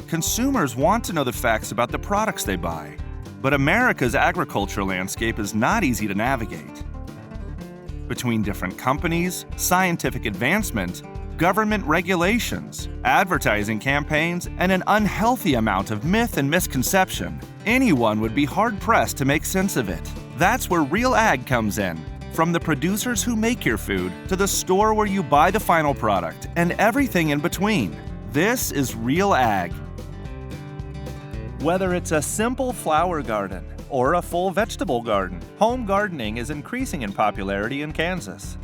Consumers want to know the facts about the products they buy. But America's agriculture landscape is not easy to navigate. Between different companies, scientific advancement, government regulations, advertising campaigns, and an unhealthy amount of myth and misconception, anyone would be hard-pressed to make sense of it. That's where Real Ag comes in. From the producers who make your food to the store where you buy the final product and everything in between. This is Real Ag. Whether it's a simple flower garden or a full vegetable garden, home gardening is increasing in popularity in Kansas.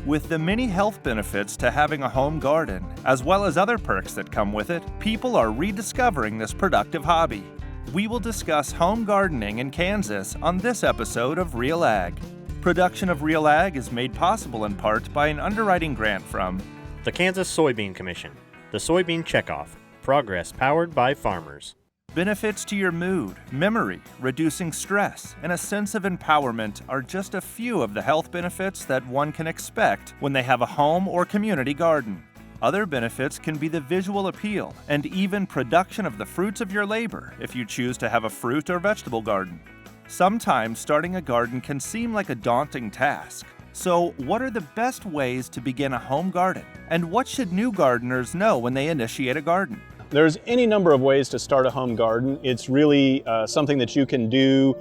With the many health benefits to having a home garden, as well as other perks that come with it, people are rediscovering this productive hobby. We will discuss home gardening in Kansas on this episode of Real Ag. Production of Real Ag is made possible in part by an underwriting grant from the Kansas Soybean Commission, the Soybean Checkoff, progress powered by farmers. Benefits to your mood, memory, reducing stress, and a sense of empowerment are just a few of the health benefits that one can expect when they have a home or community garden. Other benefits can be the visual appeal and even production of the fruits of your labor if you choose to have a fruit or vegetable garden. Sometimes starting a garden can seem like a daunting task. So, what are the best ways to begin a home garden? And what should new gardeners know when they initiate a garden? There's any number of ways to start a home garden. It's really something that you can do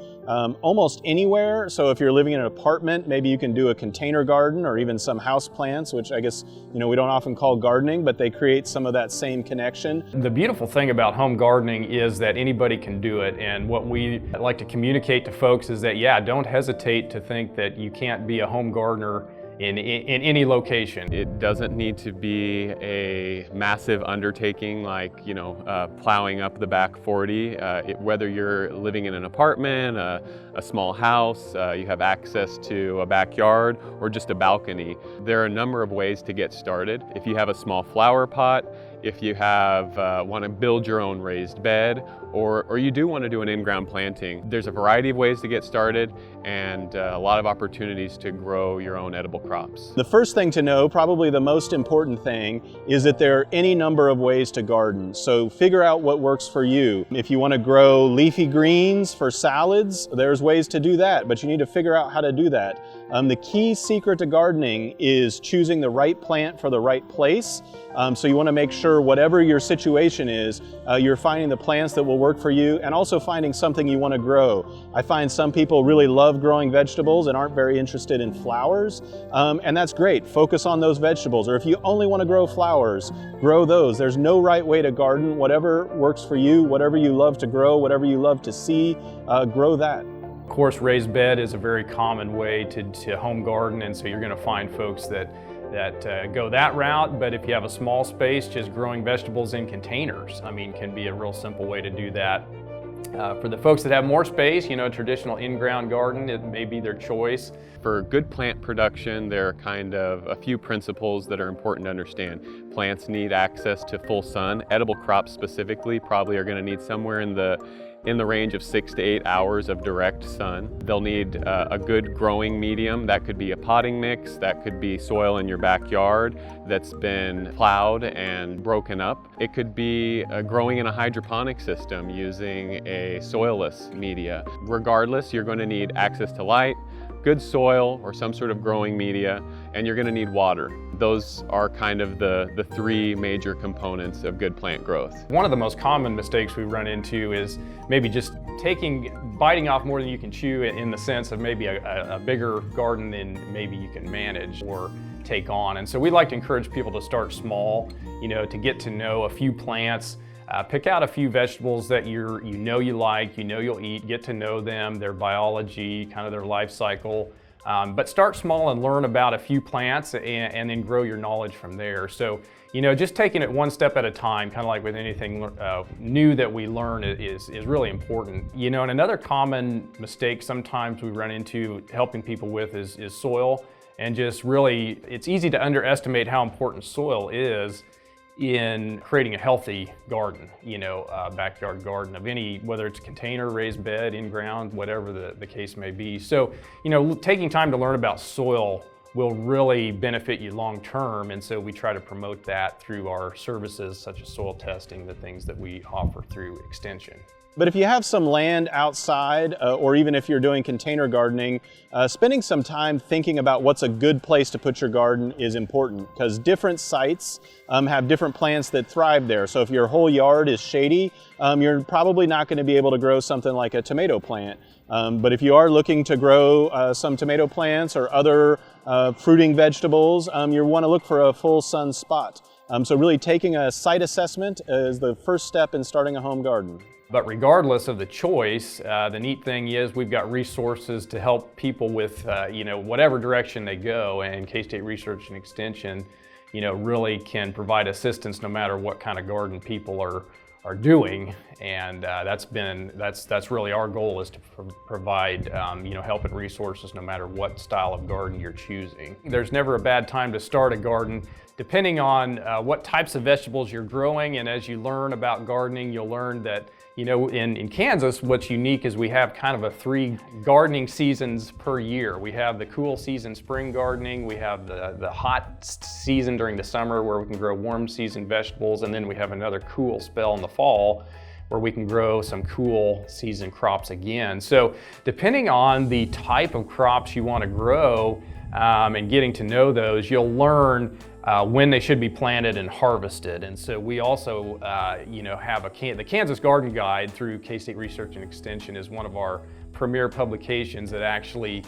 almost anywhere. So if you're living in an apartment, maybe you can do a container garden or even some house plants, which I guess we don't often call gardening, but they create some of that same connection. The beautiful thing about home gardening is that anybody can do it, and what we like to communicate to folks is that, don't hesitate to think that you can't be a home gardener in any location. It doesn't need to be a massive undertaking like, plowing up the back 40. Whether you're living in an apartment, a small house, you have access to a backyard or just a balcony, there are a number of ways to get started. If you have a small flower pot, if you want to build your own raised bed, or you do want to do an in-ground planting, there's a variety of ways to get started and a lot of opportunities to grow your own edible crops. The first thing to know, probably the most important thing, is that there are any number of ways to garden. So figure out what works for you. If you want to grow leafy greens for salads, there's ways to do that, but you need to figure out how to do that. The key secret to gardening is choosing the right plant for the right place. So you want to make sure whatever your situation is, you're finding the plants that will work for you and also finding something you want to grow. I find some people really love growing vegetables and aren't very interested in flowers, and that's great. Focus on those vegetables. Or if you only want to grow flowers, grow those. There's no right way to garden. Whatever works for you, whatever you love to grow, whatever you love to see, grow that. Of course, raised bed is a very common way to home garden, and so you're going to find folks that go that route. But if you have a small space, just growing vegetables in containers, can be a real simple way to do that. For the folks that have more space, a traditional in-ground garden, it may be their choice. For good plant production, there are kind of a few principles that are important to understand. Plants need access to full sun. Edible crops specifically probably are going to need somewhere in the range of 6 to 8 hours of direct sun. They'll need a good growing medium. That could be a potting mix, that could be soil in your backyard that's been plowed and broken up. It could be growing in a hydroponic system using a soilless media. Regardless, you're going to need access to light, good soil or some sort of growing media, and you're going to need water. Those are kind of the three major components of good plant growth. One of the most common mistakes we run into is maybe just biting off more than you can chew, in the sense of maybe a bigger garden than maybe you can manage or take on. And so we like to encourage people to start small, to get to know a few plants. Pick out a few vegetables that you like, you'll eat, get to know them, their biology, kind of their life cycle. But start small and learn about a few plants and then grow your knowledge from there. So, just taking it one step at a time, kind of like with anything new that we learn is really important. And another common mistake sometimes we run into helping people with is soil. And just really, it's easy to underestimate how important soil is in creating a healthy garden, backyard garden of any, whether it's a container, raised bed, in ground, whatever the case may be. So, taking time to learn about soil will really benefit you long term, and so we try to promote that through our services such as soil testing, the things that we offer through Extension. But if you have some land outside, or even if you're doing container gardening, spending some time thinking about what's a good place to put your garden is important, because different sites have different plants that thrive there. So if your whole yard is shady, you're probably not going to be able to grow something like a tomato plant. But if you are looking to grow some tomato plants or other fruiting vegetables, you want to look for a full sun spot. So really taking a site assessment is the first step in starting a home garden. But regardless of the choice, the neat thing is we've got resources to help people with whatever direction they go, and K-State Research and Extension really can provide assistance no matter what kind of garden people are doing, and that's really our goal, is to provide help and resources no matter what style of garden you're choosing. There's never a bad time to start a garden, depending on what types of vegetables you're growing, and as you learn about gardening, you'll learn that in Kansas, what's unique is we have kind of 3 gardening seasons per year. We have the cool season, spring gardening. We have the hot season during the summer, where we can grow warm season vegetables. And then we have another cool spell in the fall, where we can grow some cool season crops again. So depending on the type of crops you want to grow, and getting to know those, you'll learn when they should be planted and harvested. And so we also have the Kansas Garden Guide through K-State Research and Extension is one of our premier publications that actually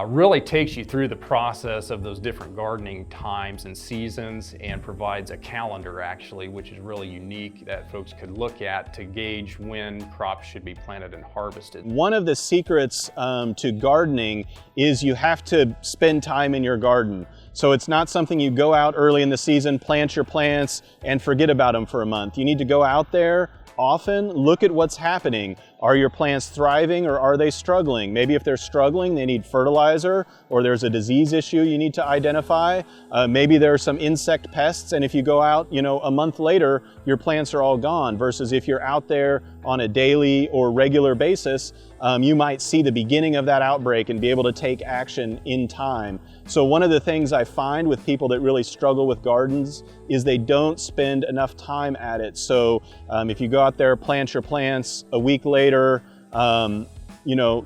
really takes you through the process of those different gardening times and seasons, and provides a calendar actually, which is really unique, that folks could look at to gauge when crops should be planted and harvested. One of the secrets to gardening is you have to spend time in your garden. So it's not something you go out early in the season, plant your plants, and forget about them for a month. You need to go out there often, look at what's happening. Are your plants thriving, or are they struggling? Maybe if they're struggling, they need fertilizer, or there's a disease issue you need to identify. Maybe there are some insect pests, and if you go out, a month later, your plants are all gone, versus if you're out there on a daily or regular basis, you might see the beginning of that outbreak and be able to take action in time. So one of the things I find with people that really struggle with gardens is they don't spend enough time at it. So if you go out there, plant your plants, a week later,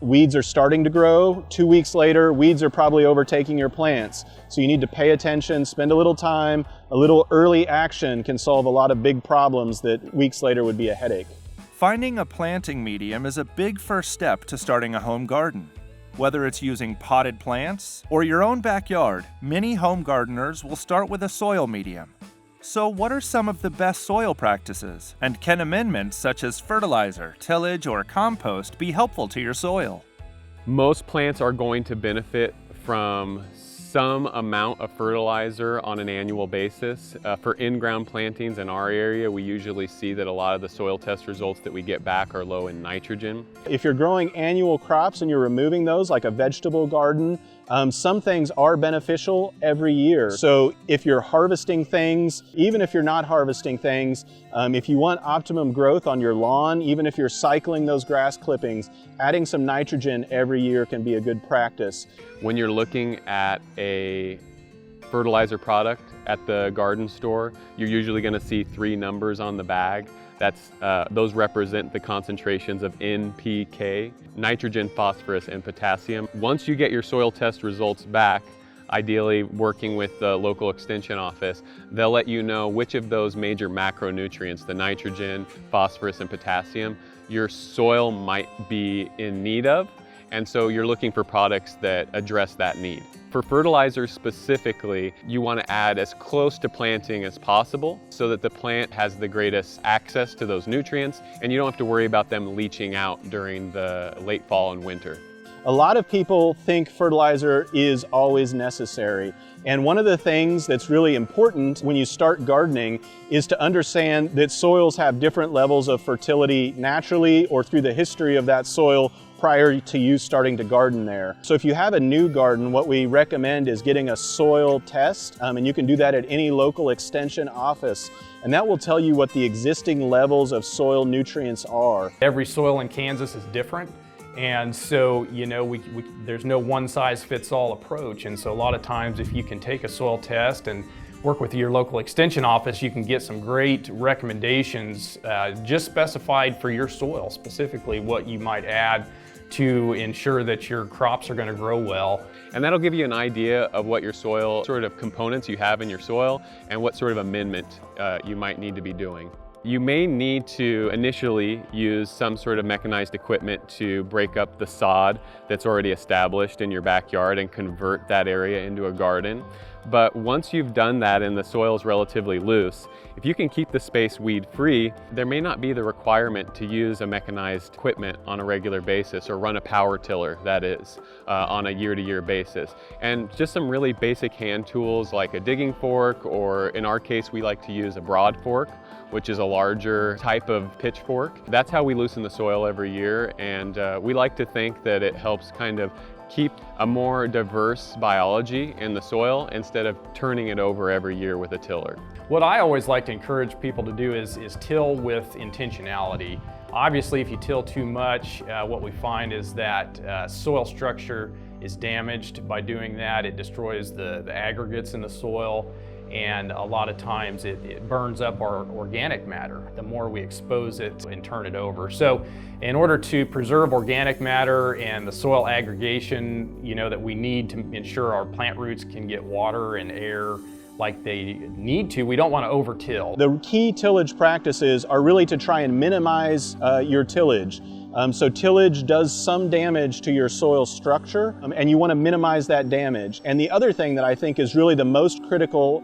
weeds are starting to grow. 2 weeks later, weeds are probably overtaking your plants. So you need to pay attention, spend a little time. A little early action can solve a lot of big problems that weeks later would be a headache. Finding a planting medium is a big first step to starting a home garden. Whether it's using potted plants or your own backyard, many home gardeners will start with a soil medium. So what are some of the best soil practices? And can amendments such as fertilizer, tillage, or compost be helpful to your soil? Most plants are going to benefit from some amount of fertilizer on an annual basis. For in-ground plantings in our area, we usually see that a lot of the soil test results that we get back are low in nitrogen. If you're growing annual crops and you're removing those, like a vegetable garden, some things are beneficial every year. So if you're harvesting things, even if you're not harvesting things, if you want optimum growth on your lawn, even if you're cycling those grass clippings, adding some nitrogen every year can be a good practice. When you're looking at a fertilizer product at the garden store, you're usually going to see 3 numbers on the bag. Those represent the concentrations of NPK, nitrogen, phosphorus, and potassium. Once you get your soil test results back, ideally working with the local extension office, they'll let you know which of those major macronutrients, the nitrogen, phosphorus, and potassium, your soil might be in need of. And so you're looking for products that address that need. For fertilizers specifically, you want to add as close to planting as possible so that the plant has the greatest access to those nutrients, and you don't have to worry about them leaching out during the late fall and winter. A lot of people think fertilizer is always necessary. And one of the things that's really important when you start gardening is to understand that soils have different levels of fertility naturally or through the history of that soil prior to you starting to garden there. So if you have a new garden, what we recommend is getting a soil test, and you can do that at any local extension office. And that will tell you what the existing levels of soil nutrients are. Every soil in Kansas is different, And so, there's no one-size-fits-all approach. And so a lot of times if you can take a soil test and work with your local extension office, you can get some great recommendations just specified for your soil, specifically what you might add to ensure that your crops are going to grow well. And that'll give you an idea of what your soil sort of components you have in your soil and what sort of amendment you might need to be doing. You may need to initially use some sort of mechanized equipment to break up the sod that's already established in your backyard and convert that area into a garden. But once you've done that and the soil is relatively loose, if you can keep the space weed-free, there may not be the requirement to use a mechanized equipment on a regular basis or run a power tiller, that is, on a year-to-year basis. And just some really basic hand tools like a digging fork, or in our case, we like to use a broad fork, which is a larger type of pitchfork. That's how we loosen the soil every year, and we like to think that it helps kind of keep a more diverse biology in the soil instead of turning it over every year with a tiller. What I always like to encourage people to do is till with intentionality. Obviously, if you till too much, what we find is that soil structure is damaged by doing that. It destroys the aggregates in the soil, and a lot of times it burns up our organic matter the more we expose it and turn it over. So in order to preserve organic matter and the soil aggregation, that we need to ensure our plant roots can get water and air like they need to, we don't want to over-till. The key tillage practices are really to try and minimize your tillage. So tillage does some damage to your soil structure, and you want to minimize that damage. And the other thing that I think is really the most critical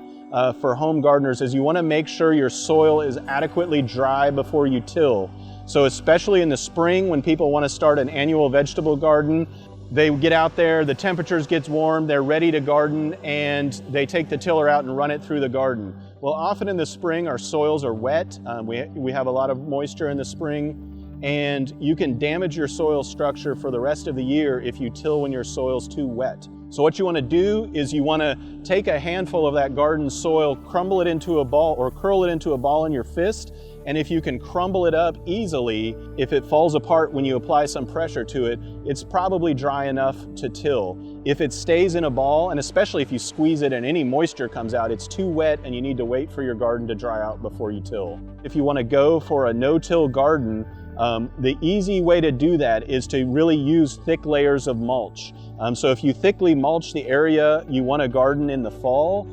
for home gardeners is you want to make sure your soil is adequately dry before you till. So especially in the spring when people want to start an annual vegetable garden, they get out there, the temperatures gets warm, they're ready to garden, and they take the tiller out and run it through the garden. Well, often in the spring our soils are wet. We have a lot of moisture in the spring, and you can damage your soil structure for the rest of the year if you till when your soil's too wet. So what you want to do is you want to take a handful of that garden soil, crumble it into a ball or curl it into a ball in your fist, and if you can crumble it up easily, if it falls apart when you apply some pressure to it, it's probably dry enough to till. If it stays in a ball, and especially if you squeeze it and any moisture comes out, it's too wet and you need to wait for your garden to dry out before you till. If you want to go for a no-till garden, the easy way to do that is to really use thick layers of mulch. So if you thickly mulch the area you want to garden in the fall,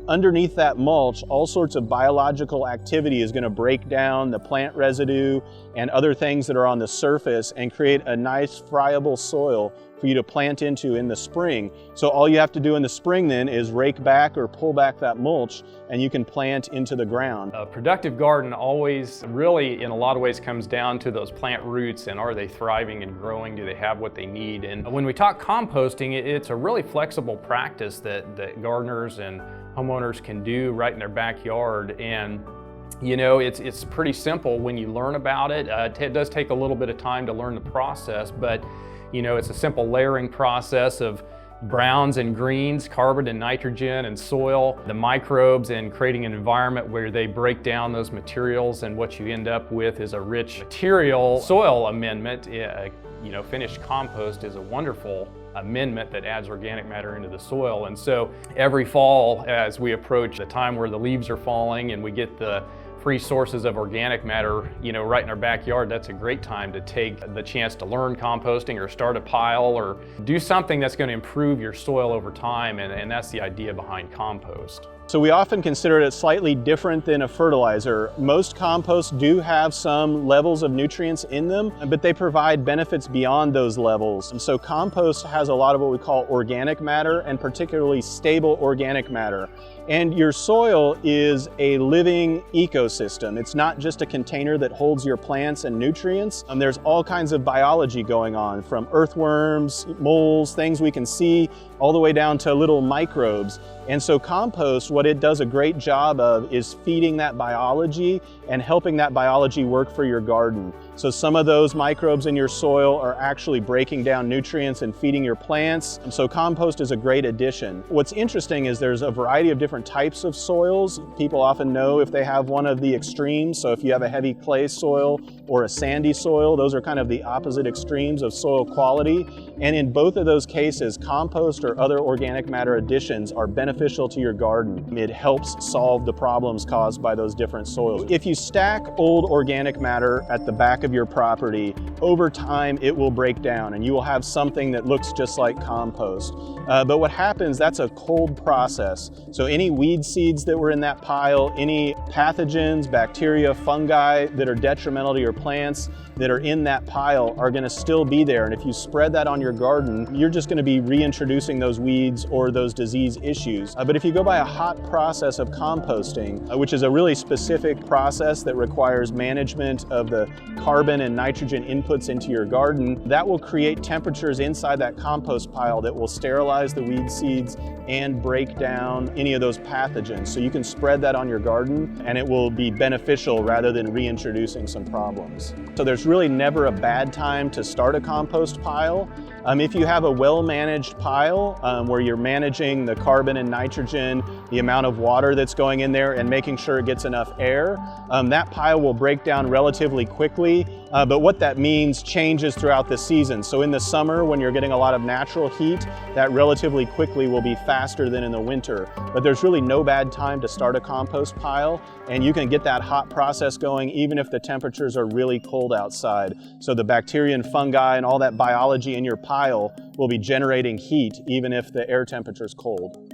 underneath that mulch, all sorts of biological activity is going to break down the plant residue and other things that are on the surface and create a nice friable soil for you to plant into in the spring. So all you have to do in the spring then is rake back or pull back that mulch and you can plant into the ground. A productive garden always really in a lot of ways comes down to those plant roots and are they thriving and growing? Do they have what they need? And when we talk composting, it's a really flexible practice that gardeners and homeowners can do right in their backyard. And it's pretty simple when you learn about it. It does take a little bit of time to learn the process, but it's a simple layering process of browns and greens, carbon and nitrogen and soil, the microbes, and creating an environment where they break down those materials, and what you end up with is a rich material soil amendment. Finished compost is a wonderful amendment that adds organic matter into the soil. And so every fall, as we approach the time where the leaves are falling and we get the free sources of organic matter, right in our backyard, that's a great time to take the chance to learn composting or start a pile or do something that's going to improve your soil over time, and that's the idea behind compost. So we often consider it slightly different than a fertilizer. Most composts do have some levels of nutrients in them, but they provide benefits beyond those levels. And so compost has a lot of what we call organic matter, and particularly stable organic matter. And your soil is a living ecosystem. It's not just a container that holds your plants and nutrients. There's all kinds of biology going on, from earthworms, moles, things we can see, all the way down to little microbes. And so compost, what it does a great job of is feeding that biology and helping that biology work for your garden. So some of those microbes in your soil are actually breaking down nutrients and feeding your plants. And so compost is a great addition. What's interesting is there's a variety of different types of soils. People often know if they have one of the extremes. So if you have a heavy clay soil, or a sandy soil. Those are kind of the opposite extremes of soil quality. And in both of those cases, compost or other organic matter additions are beneficial to your garden. It helps solve the problems caused by those different soils. If you stack old organic matter at the back of your property, over time it will break down and you will have something that looks just like compost. But what happens, that's a cold process. So any weed seeds that were in that pile, any pathogens, bacteria, fungi that are detrimental to your plants that are in that pile are going to still be there. And if you spread that on your garden, you're just going to be reintroducing those weeds or those disease issues. But if you go by a hot process of composting, which is a really specific process that requires management of the carbon and nitrogen inputs into your garden, that will create temperatures inside that compost pile that will sterilize the weed seeds and break down any of those pathogens. So you can spread that on your garden and it will be beneficial rather than reintroducing some problems. So there's really never a bad time to start a compost pile. If you have a well-managed pile where you're managing the carbon and nitrogen, the amount of water that's going in there and making sure it gets enough air, that pile will break down relatively quickly. But what that means changes throughout the season. So in the summer, when you're getting a lot of natural heat, that relatively quickly will be faster than in the winter. But there's really no bad time to start a compost pile, and you can get that hot process going even if the temperatures are really cold outside. So the bacteria and fungi and all that biology in your pile will be generating heat even if the air temperature is cold.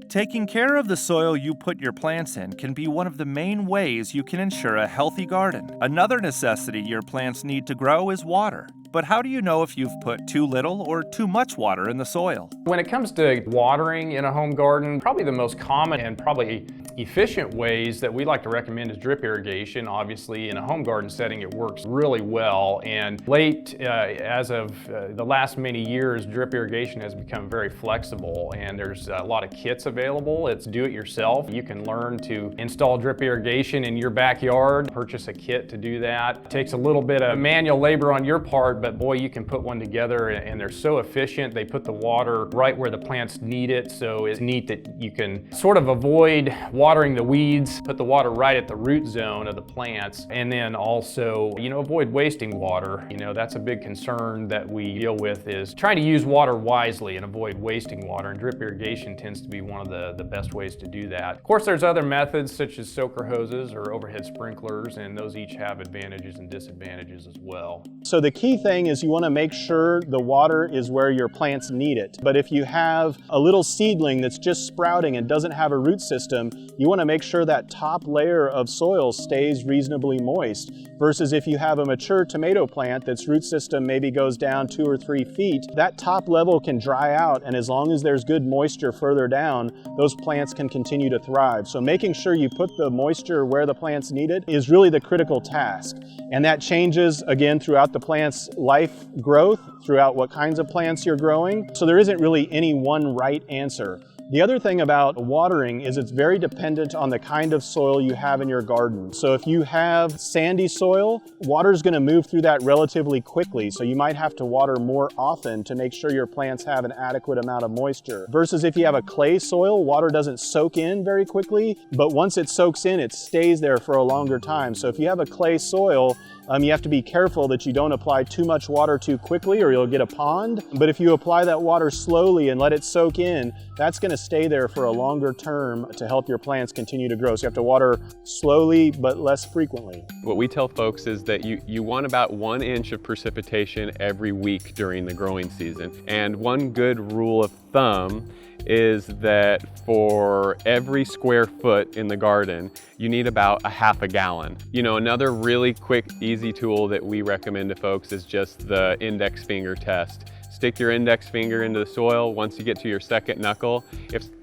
Taking care of the soil you put your plants in can be one of the main ways you can ensure a healthy garden. Another necessity your plants need to grow is water. But how do you know if you've put too little or too much water in the soil? When it comes to watering in a home garden, probably the most common and probably efficient ways that we like to recommend is drip irrigation. Obviously, in a home garden setting, it works really well. And as of the last many years, drip irrigation has become very flexible, and there's a lot of kits available. It's do it yourself. You can learn to install drip irrigation in your backyard, purchase a kit to do that. It takes a little bit of manual labor on your part, but boy, you can put one together, and they're so efficient. They put the water right where the plants need it, so it's neat that you can sort of avoid watering the weeds, put the water right at the root zone of the plants, and then also, avoid wasting water. That's a big concern that we deal with, is trying to use water wisely and avoid wasting water, and drip irrigation tends to be one of the best ways to do that. Of course, there's other methods such as soaker hoses or overhead sprinklers, and those each have advantages and disadvantages as well. So the key thing is you want to make sure the water is where your plants need it. But if you have a little seedling that's just sprouting and doesn't have a root system, you want to make sure that top layer of soil stays reasonably moist. Versus if you have a mature tomato plant that's root system maybe goes down 2 or 3 feet, that top level can dry out, and as long as there's good moisture further down, those plants can continue to thrive. So making sure you put the moisture where the plants need it is really the critical task. And that changes again throughout the plant's life growth, throughout what kinds of plants you're growing. So there isn't really any one right answer. The other thing about watering is it's very dependent on the kind of soil you have in your garden. So if you have sandy soil, water is going to move through that relatively quickly. So you might have to water more often to make sure your plants have an adequate amount of moisture. Versus if you have a clay soil, water doesn't soak in very quickly, but once it soaks in, it stays there for a longer time. So if you have a clay soil, you have to be careful that you don't apply too much water too quickly or you'll get a pond. But if you apply that water slowly and let it soak in, that's going to stay there for a longer term to help your plants continue to grow. So you have to water slowly but less frequently. What we tell folks is that you want about 1 inch of precipitation every week during the growing season. And one good rule of thumb is that for every square foot in the garden, you need about a half a gallon. Another really quick, easy tool that we recommend to folks is just the index finger test. Stick your index finger into the soil. Once you get to your second knuckle,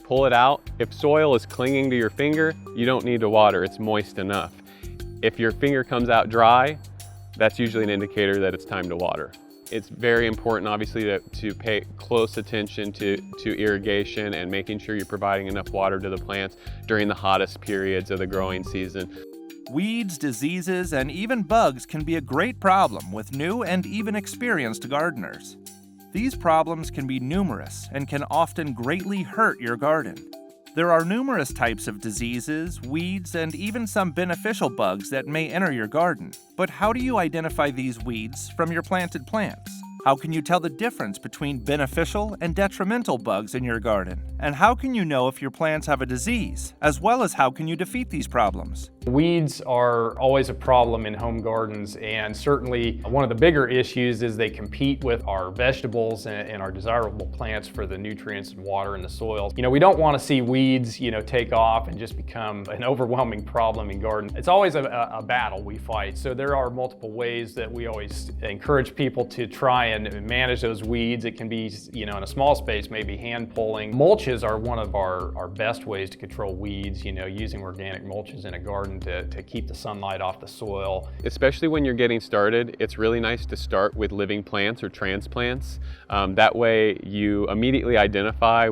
pull it out. If soil is clinging to your finger, you don't need to water, it's moist enough. If your finger comes out dry, that's usually an indicator that it's time to water. It's very important, obviously, to pay close attention to irrigation and making sure you're providing enough water to the plants during the hottest periods of the growing season. Weeds, diseases, and even bugs can be a great problem with new and even experienced gardeners. These problems can be numerous and can often greatly hurt your garden. There are numerous types of diseases, weeds, and even some beneficial bugs that may enter your garden. But how do you identify these weeds from your planted plants? How can you tell the difference between beneficial and detrimental bugs in your garden? And how can you know if your plants have a disease? As well as how can you defeat these problems? Weeds are always a problem in home gardens, and certainly one of the bigger issues is they compete with our vegetables and our desirable plants for the nutrients and water in the soil. We don't want to see weeds, take off and just become an overwhelming problem in gardens. It's always a battle we fight. So there are multiple ways that we always encourage people to try and manage those weeds. It can be, in a small space, maybe hand pulling. Mulches are one of our best ways to control weeds, using organic mulches in a garden to keep the sunlight off the soil. Especially when you're getting started, it's really nice to start with living plants or transplants. That way you immediately identify,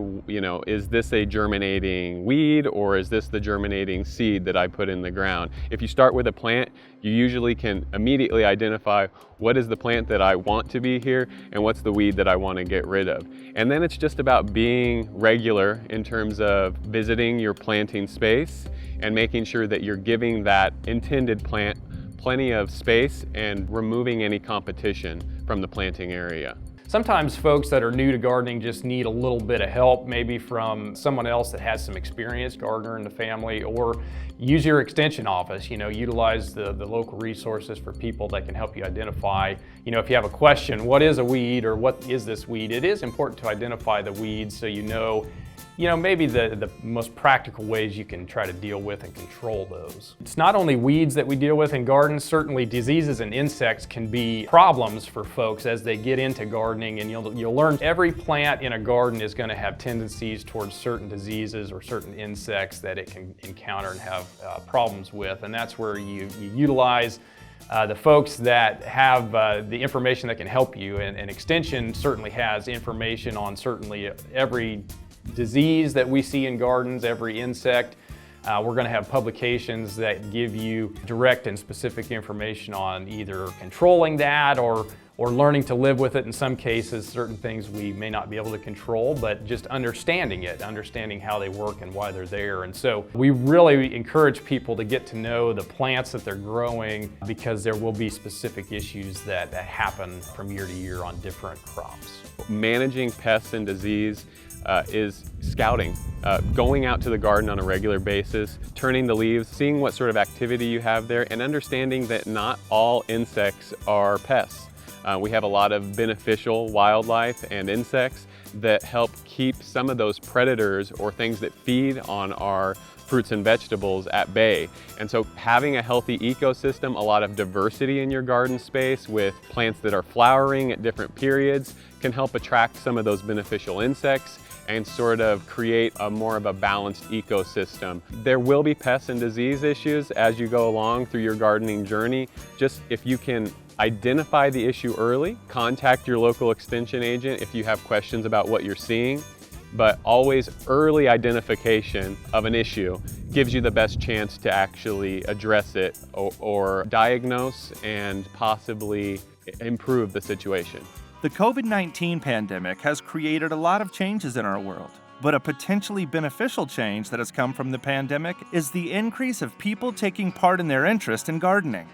is this a germinating weed or is this the germinating seed that I put in the ground? If you start with a plant, you usually can immediately identify what is the plant that I want to be here and what's the weed that I want to get rid of. And then it's just about being regular in terms of visiting your planting space and making sure that you're giving that intended plant plenty of space and removing any competition from the planting area. Sometimes folks that are new to gardening just need a little bit of help, maybe from someone else that has some experience, gardener in the family, or use your extension office. Utilize the local resources for people that can help you identify, if you have a question, what is a weed or what is this weed? It is important to identify the weeds so maybe the most practical ways you can try to deal with and control those. It's not only weeds that we deal with in gardens, certainly diseases and insects can be problems for folks as they get into gardening, and you'll learn every plant in a garden is going to have tendencies towards certain diseases or certain insects that it can encounter and have problems with, and that's where you utilize the folks that have the information that can help you, and Extension certainly has information on certainly every disease that we see in gardens, every insect. We're going to have publications that give you direct and specific information on either controlling that or learning to live with it. In some cases, certain things we may not be able to control, but just understanding how they work and why they're there. And so we really encourage people to get to know the plants that they're growing, because there will be specific issues that happen from year to year on different crops. Managing pests and disease is scouting, going out to the garden on a regular basis, turning the leaves, seeing what sort of activity you have there, and understanding that not all insects are pests. We have a lot of beneficial wildlife and insects that help keep some of those predators or things that feed on our fruits and vegetables at bay. And so having a healthy ecosystem, a lot of diversity in your garden space with plants that are flowering at different periods can help attract some of those beneficial insects and sort of create more of a balanced ecosystem. There will be pests and disease issues as you go along through your gardening journey. Just if you can identify the issue early, contact your local extension agent if you have questions about what you're seeing. But always early identification of an issue gives you the best chance to actually address it or diagnose and possibly improve the situation. The COVID-19 pandemic has created a lot of changes in our world, but a potentially beneficial change that has come from the pandemic is the increase of people taking part in their interest in gardening.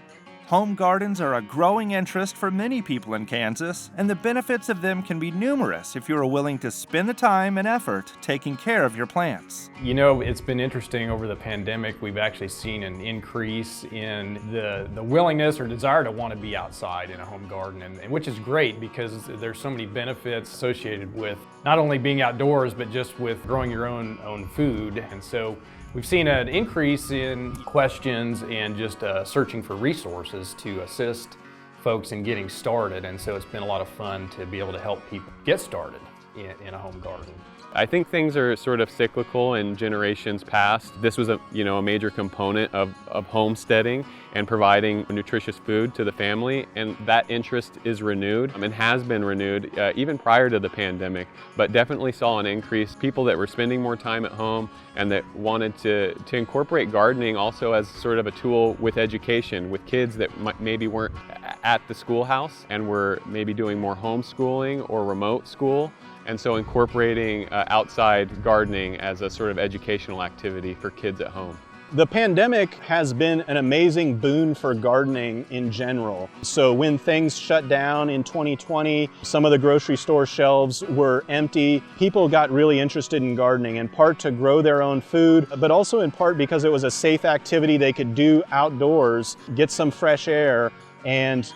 Home gardens are a growing interest for many people in Kansas, and the benefits of them can be numerous if you are willing to spend the time and effort taking care of your plants. It's been interesting over the pandemic. We've actually seen an increase in the willingness or desire to want to be outside in a home garden, and which is great because there's so many benefits associated with not only being outdoors, but just with growing your own food. And so we've seen an increase in questions and just searching for resources to assist folks in getting started. And so it's been a lot of fun to be able to help people get started in a home garden. I think things are sort of cyclical in generations past. This was a major component of homesteading and providing nutritious food to the family, and that interest is renewed and has been renewed even prior to the pandemic, but definitely saw an increase. People that were spending more time at home and that wanted to incorporate gardening also as sort of a tool with education, with kids that maybe weren't at the schoolhouse and were maybe doing more homeschooling or remote school. And so incorporating outside gardening as a sort of educational activity for kids at home. The pandemic has been an amazing boon for gardening in general. So when things shut down in 2020, some of the grocery store shelves were empty. People got really interested in gardening, in part to grow their own food, but also in part because it was a safe activity they could do outdoors, get some fresh air, and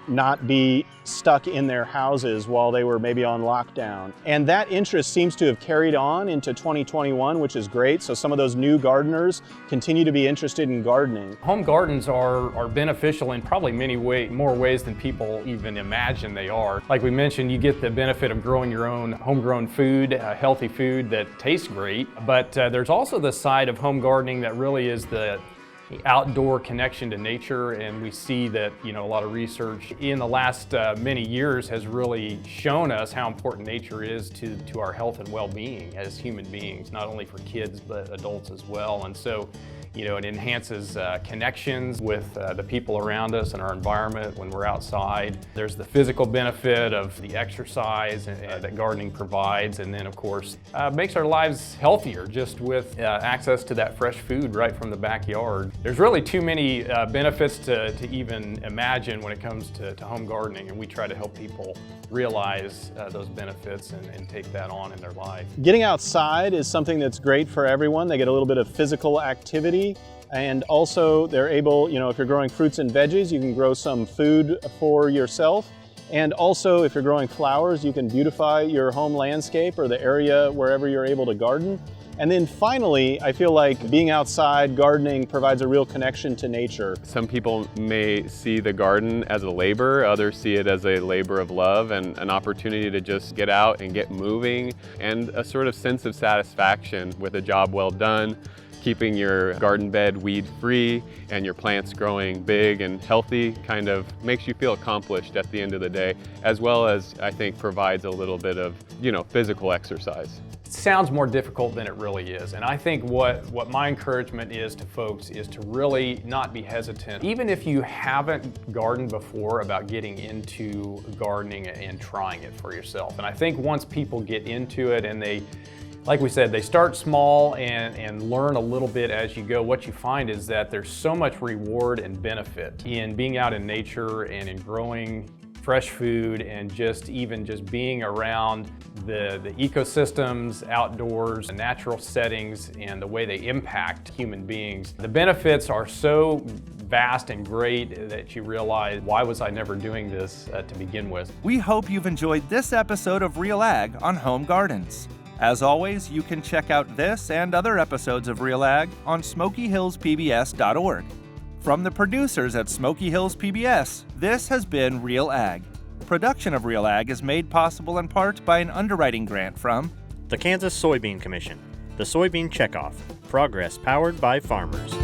not be stuck in their houses while they were maybe on lockdown. And that interest seems to have carried on into 2021, which is great. So some of those new gardeners continue to be interested in gardening. Home gardens are beneficial in probably more ways than people even imagine they are. Like we mentioned, you get the benefit of growing your own homegrown food, healthy food that tastes great. But there's also the side of home gardening that really is the outdoor connection to nature, and we see that a lot of research in the last many years has really shown us how important nature is to our health and well-being as human beings, not only for kids but adults as well. And so it enhances connections with the people around us and our environment when we're outside. There's the physical benefit of the exercise that gardening provides, and then of course makes our lives healthier just with access to that fresh food right from the backyard. There's really too many benefits to even imagine when it comes to home gardening, and we try to help people realize those benefits and take that on in their life. Getting outside is something that's great for everyone. They get a little bit of physical activity, and also they're able, if you're growing fruits and veggies, you can grow some food for yourself. And also, if you're growing flowers, you can beautify your home landscape or the area wherever you're able to garden. And then finally, I feel like being outside gardening provides a real connection to nature. Some people may see the garden as a labor, others see it as a labor of love and an opportunity to just get out and get moving, and a sort of sense of satisfaction with a job well done, keeping your garden bed weed-free and your plants growing big and healthy kind of makes you feel accomplished at the end of the day, as well as I think provides a little bit of, physical exercise. It sounds more difficult than it really is, and I think what my encouragement is to folks is to really not be hesitant, even if you haven't gardened before, about getting into gardening and trying it for yourself. And I think once people get into it and like we said, they start small and learn a little bit as you go, what you find is that there's so much reward and benefit in being out in nature and in growing fresh food and just being around the ecosystems outdoors, the natural settings, and the way they impact human beings. The benefits are so vast and great that you realize, why was I never doing this to begin with? We hope you've enjoyed this episode of Real Ag on Home Gardens. As always, you can check out this and other episodes of Real Ag on SmokyHillsPBS.org. From the producers at Smoky Hills PBS, this has been Real Ag. Production of Real Ag is made possible in part by an underwriting grant from the Kansas Soybean Commission, the Soybean Checkoff, progress powered by farmers.